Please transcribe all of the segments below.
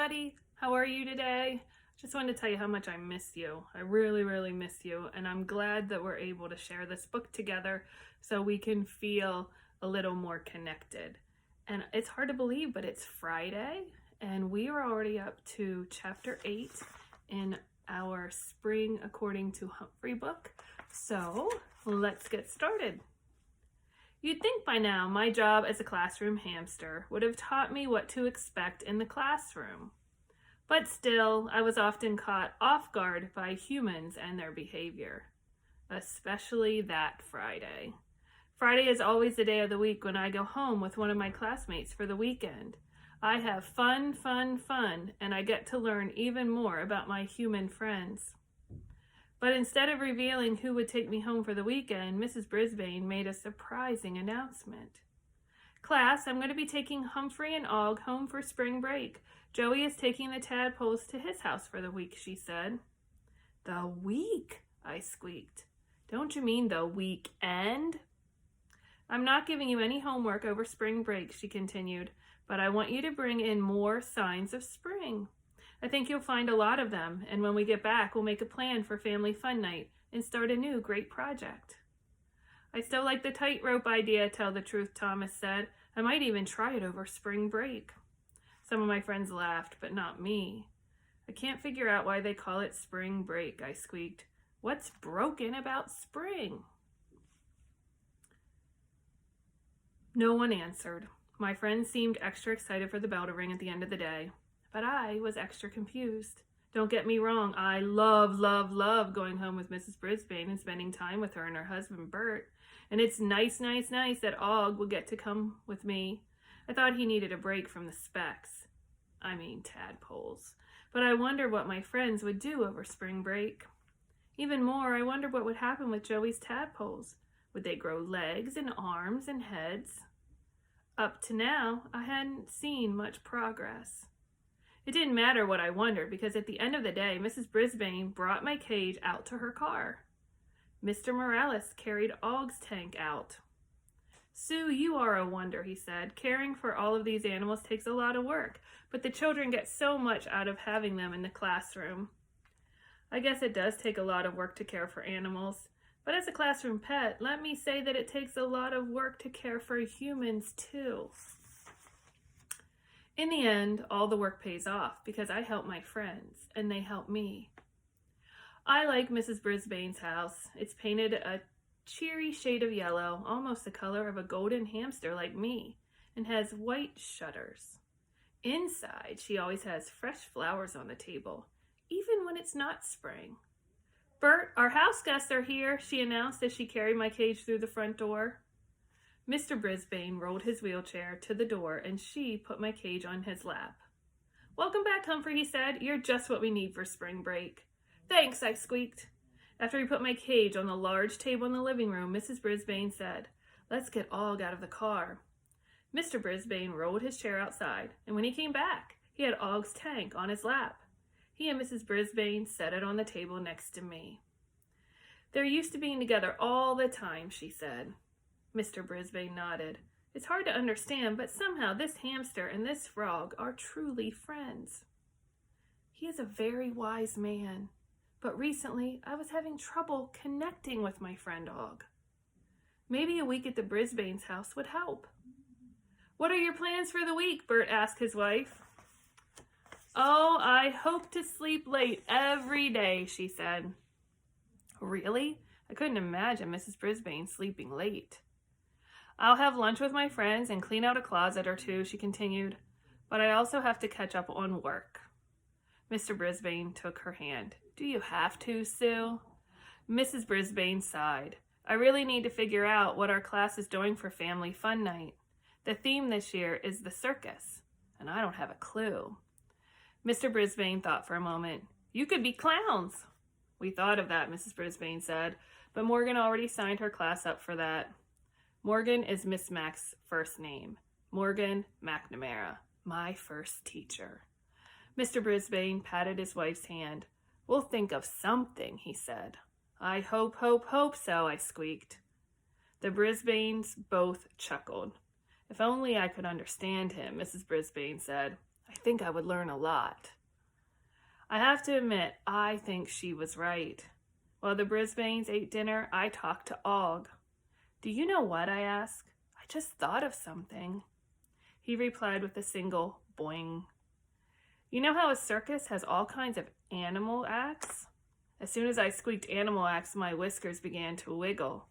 everybody. How are you today? Just wanted to tell you how much I miss you. I really, really miss you. And I'm glad that we're able to share this book together so we can feel a little more connected. And it's hard to believe, but it's Friday and we are already up to chapter 8 in our Spring According to Humphrey book. So let's get started. You'd think by now my job as a classroom hamster would have taught me what to expect in the classroom. But still, I was often caught off guard by humans and their behavior, especially that Friday. Friday is always the day of the week when I go home with one of my classmates for the weekend. I have fun, and I get to learn even more about my human friends. But instead of revealing who would take me home for the weekend, Mrs. Brisbane made a surprising announcement. Class, I'm going to be taking Humphrey and Og home for spring break. Joey is taking the tadpoles to his house for the week, she said. The week? I squeaked. Don't you mean the weekend? I'm not giving you any homework over spring break, she continued, but I want you to bring in more signs of spring. I think you'll find a lot of them, and when we get back, we'll make a plan for family fun night and start a new great project. I still like the tightrope idea, tell the truth, Thomas said. I might even try it over spring break. Some of my friends laughed, but not me. I can't figure out why they call it spring break, I squeaked. What's broken about spring? No one answered. My friends seemed extra excited for the bell to ring at the end of the day. But I was extra confused. Don't get me wrong, I love going home with Mrs. Brisbane and spending time with her and her husband, Bert. And it's nice that Og will get to come with me. I thought he needed a break from the tadpoles. But I wondered what my friends would do over spring break. Even more, I wondered what would happen with Joey's tadpoles. Would they grow legs and arms and heads? Up to now, I hadn't seen much progress. It didn't matter what I wondered because at the end of the day, Mrs. Brisbane brought my cage out to her car. Mr. Morales carried Og's tank out. Sue, you are a wonder, he said. Caring for all of these animals takes a lot of work, but the children get so much out of having them in the classroom. I guess it does take a lot of work to care for animals, but as a classroom pet, let me say that it takes a lot of work to care for humans too. In the end, all the work pays off because I help my friends and they help me. I like Mrs. Brisbane's house. It's painted a cheery shade of yellow, almost the color of a golden hamster like me, and has white shutters. Inside, she always has fresh flowers on the table, even when it's not spring. Bert, our house guests are here, she announced as she carried my cage through the front door. Mr. Brisbane rolled his wheelchair to the door and she put my cage on his lap. Welcome back, Humphrey, he said. You're just what we need for spring break. Thanks, I squeaked. After he put my cage on the large table in the living room, Mrs. Brisbane said, Let's get Og out of the car. Mr. Brisbane rolled his chair outside, and when he came back, he had Og's tank on his lap. He and Mrs. Brisbane set it on the table next to me. They're used to being together all the time, she said. Mr. Brisbane nodded. It's hard to understand, but somehow this hamster and this frog are truly friends. He is a very wise man, but recently I was having trouble connecting with my friend Og. Maybe a week at the Brisbane's house would help. What are your plans for the week? Bert asked his wife. Oh, I hope to sleep late every day, she said. Really? I couldn't imagine Mrs. Brisbane sleeping late. I'll have lunch with my friends and clean out a closet or two, she continued, but I also have to catch up on work. Mr. Brisbane took her hand. Do you have to, Sue? Mrs. Brisbane sighed. I really need to figure out what our class is doing for family fun night. The theme this year is the circus, and I don't have a clue. Mr. Brisbane thought for a moment. You could be clowns. We thought of that, Mrs. Brisbane said, but Morgan already signed her class up for that. Morgan is Miss Mack's first name. Morgan McNamara, my first teacher. Mr. Brisbane patted his wife's hand. We'll think of something, he said. I hope so, I squeaked. The Brisbanes both chuckled. If only I could understand him, Mrs. Brisbane said. I think I would learn a lot. I have to admit, I think she was right. While the Brisbanes ate dinner, I talked to Og. Do you know what? I asked. I just thought of something. He replied with a single boing. You know how a circus has all kinds of animal acts? As soon as I squeaked animal acts, my whiskers began to wiggle.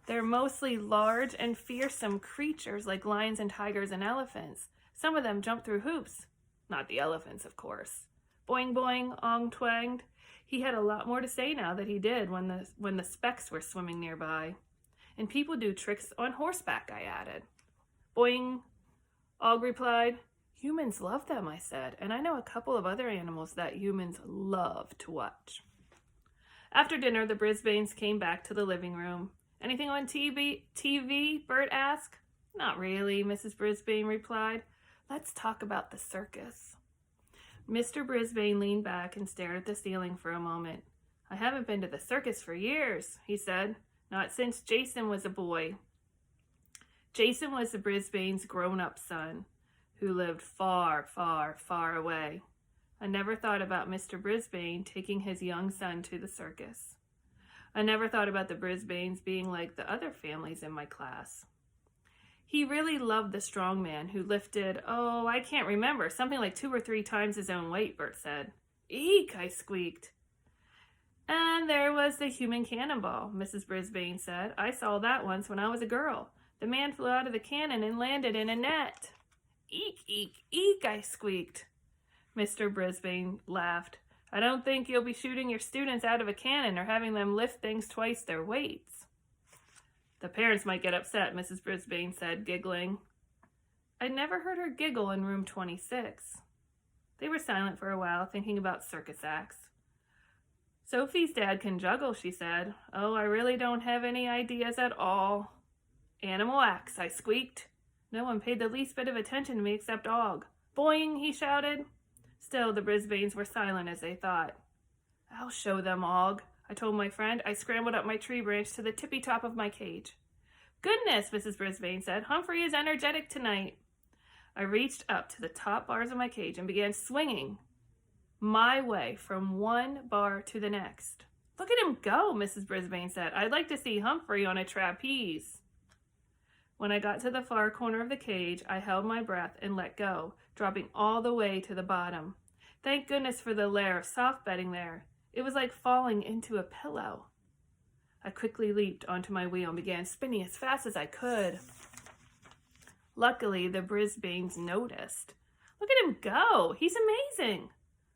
They're mostly large and fearsome creatures like lions and tigers and elephants. Some of them jump through hoops. Not the elephants, of course. Boing boing, Ong twanged. He had a lot more to say now than he did when the specks were swimming nearby. And people do tricks on horseback, I added. Boing, Og replied. Humans love them, I said, and I know a couple of other animals that humans love to watch. After dinner, the Brisbanes came back to the living room. Anything on TV? Bert asked. Not really, Mrs. Brisbane replied. Let's talk about the circus. Mr. Brisbane leaned back and stared at the ceiling for a moment. I haven't been to the circus for years, he said. Not since Jason was a boy. Jason was the Brisbane's grown-up son, who lived far, far, far away. I never thought about Mr. Brisbane taking his young son to the circus. I never thought about the Brisbanes being like the other families in my class. He really loved the strong man who lifted, I can't remember, something like 2 or 3 times his own weight, Bert said. Eek, I squeaked. And there was the human cannonball, Mrs. Brisbane said. I saw that once when I was a girl. The man flew out of the cannon and landed in a net. Eek, eek, eek, I squeaked. Mr. Brisbane laughed. I don't think you'll be shooting your students out of a cannon or having them lift things twice their weights. The parents might get upset, Mrs. Brisbane said, giggling. I'd never heard her giggle in room 26. They were silent for a while, thinking about circus acts. Sophie's dad can juggle, she said. Oh, I really don't have any ideas at all. Animal acts, I squeaked. No one paid the least bit of attention to me except Og. Boing, he shouted. Still, the Brisbanes were silent as they thought. I'll show them, Og, I told my friend. I scrambled up my tree branch to the tippy top of my cage. Goodness, Mrs. Brisbane said. Humphrey is energetic tonight. I reached up to the top bars of my cage and began swinging my way from one bar to the next. Look at him go, Mrs. Brisbane said. I'd like to see Humphrey on a trapeze. When I got to the far corner of the cage, I held my breath and let go, dropping all the way to the bottom. Thank goodness for the layer of soft bedding there. It was like falling into a pillow. I quickly leaped onto my wheel and began spinning as fast as I could. Luckily, the Brisbanes noticed. Look at him go! He's amazing!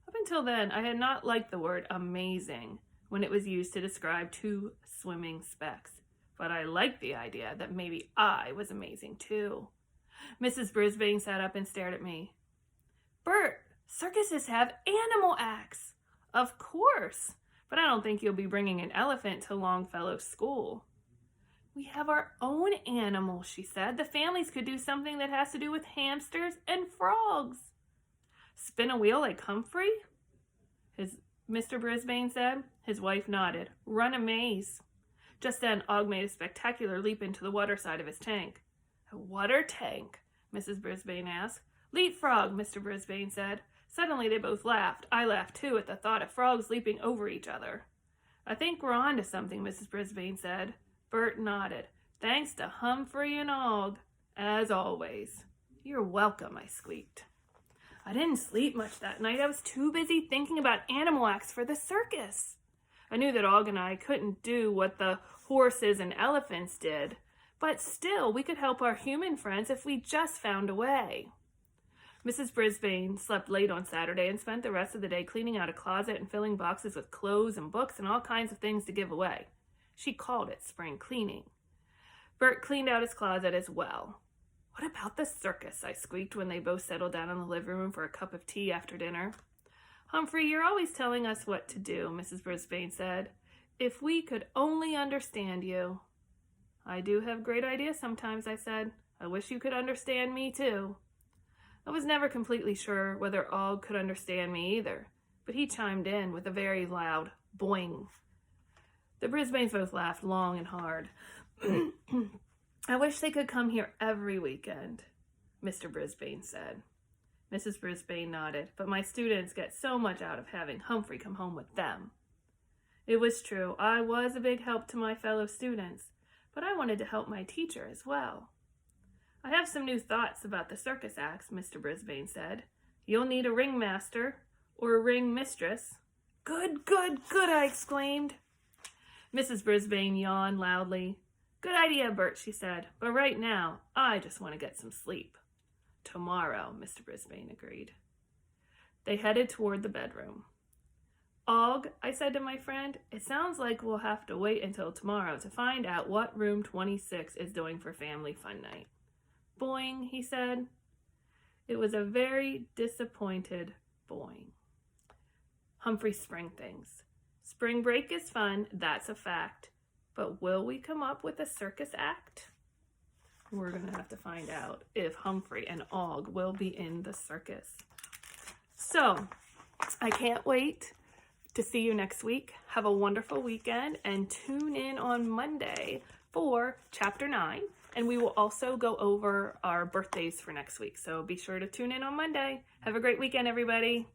Up until then, I had not liked the word amazing when it was used to describe 2 swimming specks. But I liked the idea that maybe I was amazing too. Mrs. Brisbane sat up and stared at me. Bert, circuses have animal acts. Of course, but I don't think you'll be bringing an elephant to Longfellow's school. We have our own animals, she said. The families could do something that has to do with hamsters and frogs. Spin a wheel like Humphrey? Mr. Brisbane said. His wife nodded. Run a maze. Just then, Og made a spectacular leap into the water side of his tank. A water tank? Mrs. Brisbane asked. Leapfrog, Mr. Brisbane said. Suddenly they both laughed. I laughed too at the thought of frogs leaping over each other. I think we're on to something, Mrs. Brisbane said. Bert nodded. Thanks to Humphrey and Og, as always. You're welcome, I squeaked. I didn't sleep much that night. I was too busy thinking about animal acts for the circus. I knew that Og and I couldn't do what the horses and elephants did, but still we could help our human friends if we just found a way. Mrs. Brisbane slept late on Saturday and spent the rest of the day cleaning out a closet and filling boxes with clothes and books and all kinds of things to give away. She called it spring cleaning. Bert cleaned out his closet as well. What about the circus? I squeaked when they both settled down in the living room for a cup of tea after dinner. Humphrey, you're always telling us what to do, Mrs. Brisbane said. If we could only understand you. I do have great ideas sometimes, I said. I wish you could understand me too. I was never completely sure whether Og could understand me either, but he chimed in with a very loud boing. The Brisbanes both laughed long and hard. I wish they could come here every weekend, Mr. Brisbane said. Mrs. Brisbane nodded. But my students get so much out of having Humphrey come home with them. It was true. I was a big help to my fellow students, but I wanted to help my teacher as well. I have some new thoughts about the circus acts, Mr. Brisbane said. You'll need a ringmaster or a ring mistress. Good, good, good, I exclaimed. Mrs. Brisbane yawned loudly. Good idea, Bert, she said, but right now, I just want to get some sleep. Tomorrow, Mr. Brisbane agreed. They headed toward the bedroom. Og, I said to my friend, it sounds like we'll have to wait until tomorrow to find out what room 26 is doing for family fun night. Boing, he said. It was a very disappointed boing. Humphrey sprang things. Spring break is fun, that's a fact. But will we come up with a circus act? We're going to have to find out if Humphrey and Og will be in the circus. So, I can't wait to see you next week. Have a wonderful weekend and tune in on Monday for Chapter 9. And we will also go over our birthdays for next week. So be sure to tune in on Monday. Have a great weekend, everybody.